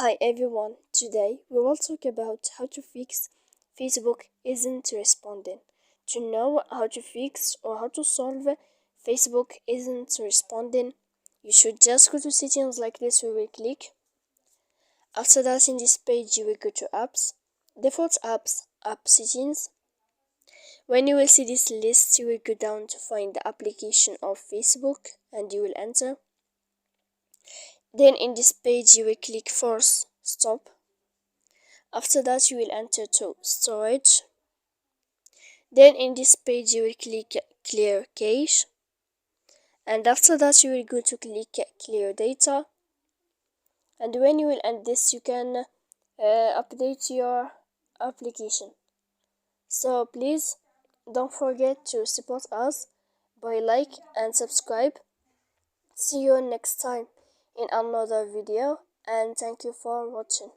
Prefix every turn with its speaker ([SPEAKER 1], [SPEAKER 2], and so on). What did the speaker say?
[SPEAKER 1] Hi everyone, today we will talk about how to fix Facebook isn't responding. To know how to fix or how to solve Facebook isn't responding, you should just go to settings like this. We will click. After that, in this page you will go to apps, default apps, app settings. When you will see this list, you will go down to find the application of Facebook and you will enter. Then in this page you will click force stop. After that you will enter to storage. Then in this page you will click clear cache, and after that you will go to click clear data. And when you will end this, you can update your application. So please don't forget to support us by like and subscribe. See you next time in another video, and thank you for watching.